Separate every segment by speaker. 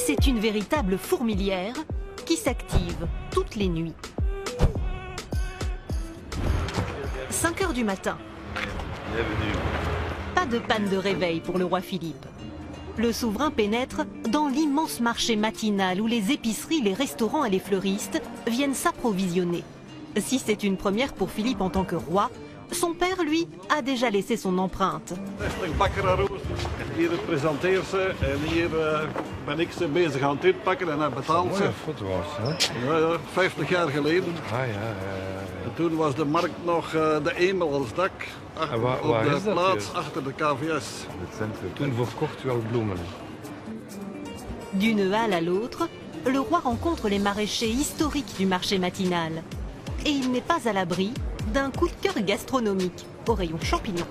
Speaker 1: C'est une véritable fourmilière qui s'active toutes les nuits. 5 heures du matin. Pas de panne de réveil pour le roi Philippe. Le souverain pénètre dans l'immense marché matinal où les épiceries, les restaurants et les fleuristes viennent s'approvisionner. Si c'est une première pour Philippe en tant que roi, son père, lui, a déjà laissé son empreinte.
Speaker 2: Hier presenteert ze en hier ben ik ze bezig aan het uitpakken en hij betaalt ze. Ja, 50 jaar geleden. En toen was de markt nog de Emel als dak. Op de plaats achter de KVS.
Speaker 3: Toen verkocht u al bloemen.
Speaker 1: D'une halle à l'autre, le roi rencontre les maraîchers historiques du marché matinal. Et il n'est pas à l'abri d'un coup de cœur gastronomique au rayon champignons.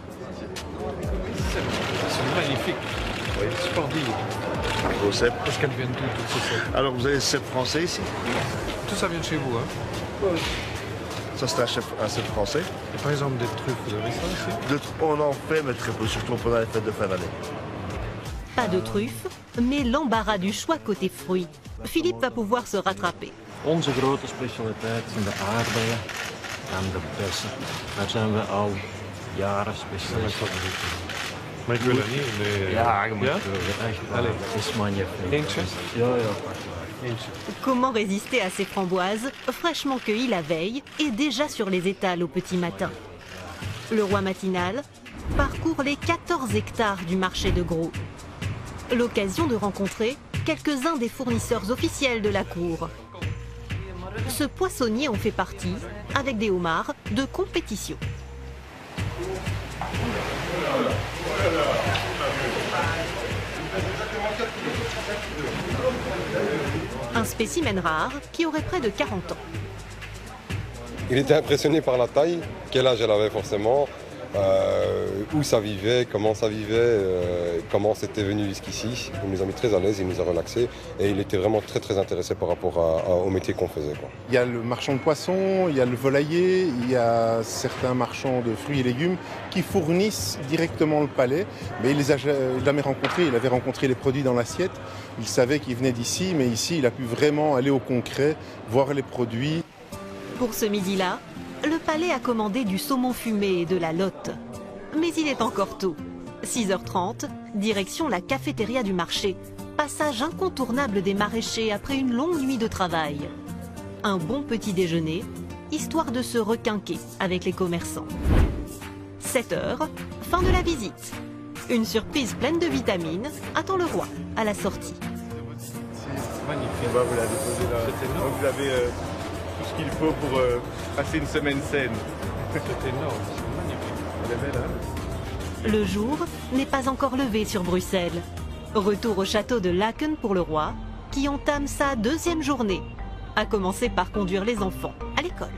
Speaker 3: C'est magnifique. Oui, splendide.
Speaker 4: Vos cèpes.
Speaker 3: Est-ce qu'elles viennent d'où toutes ces cèpes?
Speaker 4: Alors vous avez des cèpes français ici?
Speaker 3: Tout ça vient de chez vous, hein?
Speaker 4: Oui. Ça c'est un cèpe français.
Speaker 3: Et par exemple des truffes, vous avez ça ici?
Speaker 4: On en fait, mais très peu, surtout pendant les fêtes de fin d'année.
Speaker 1: Pas de truffes, mais l'embarras du choix côté fruits. Philippe va pouvoir se rattraper.
Speaker 5: Onze grote specialiteit zijn de aardbeien en de bessen. Daar zijn we al jaren specialist.
Speaker 3: Maar ik wil er niet. Nee.
Speaker 5: Ja, je moet
Speaker 3: ja?
Speaker 5: echt.
Speaker 3: Allez.
Speaker 5: Het is magnifiek.
Speaker 3: Eentje?
Speaker 5: Ja.
Speaker 3: Eentje.
Speaker 1: Comment résister à ces framboises, fraîchement cueillies la veille et déjà sur les étals au petit matin? Le roi matinal parcourt les 14 hectares du marché de Gros. L'occasion de rencontrer quelques-uns des fournisseurs officiels de la cour. Ce poissonnier en fait partie, avec des homards de compétition. Un spécimen rare qui aurait près de 40 ans.
Speaker 6: Il était impressionné par la taille, quel âge elle avait forcément, où ça vivait, comment comment c'était venu jusqu'ici. Il nous a mis très à l'aise, il nous a relaxés et il était vraiment très intéressé par rapport au métier qu'on faisait, quoi.
Speaker 7: Il y a le marchand de poissons, il y a le volailler, il y a certains marchands de fruits et légumes qui fournissent directement le palais, mais il les a jamais rencontrés, il avait rencontré les produits dans l'assiette, il savait qu'ils venaient d'ici, mais ici il a pu vraiment aller au concret, voir les produits.
Speaker 1: Pour ce midi-là, le palais a commandé du saumon fumé et de la lotte. Mais il est encore tôt. 6h30, direction la cafétéria du marché. Passage incontournable des maraîchers après une longue nuit de travail. Un bon petit déjeuner, histoire de se requinquer avec les commerçants. 7h, fin de la visite. Une surprise pleine de vitamines attend le roi à la sortie.
Speaker 3: Magnifique.
Speaker 8: Vous l'avez posé là.
Speaker 3: C'est énorme.
Speaker 8: Donc vous avez tout ce qu'il faut pour passer une semaine saine.
Speaker 3: C'est énorme, c'est magnifique. Elle est belle, hein?
Speaker 1: Le jour n'est pas encore levé sur Bruxelles. Retour au château de Laken pour le roi, qui entame sa 2e journée, à commencer par conduire les enfants à l'école.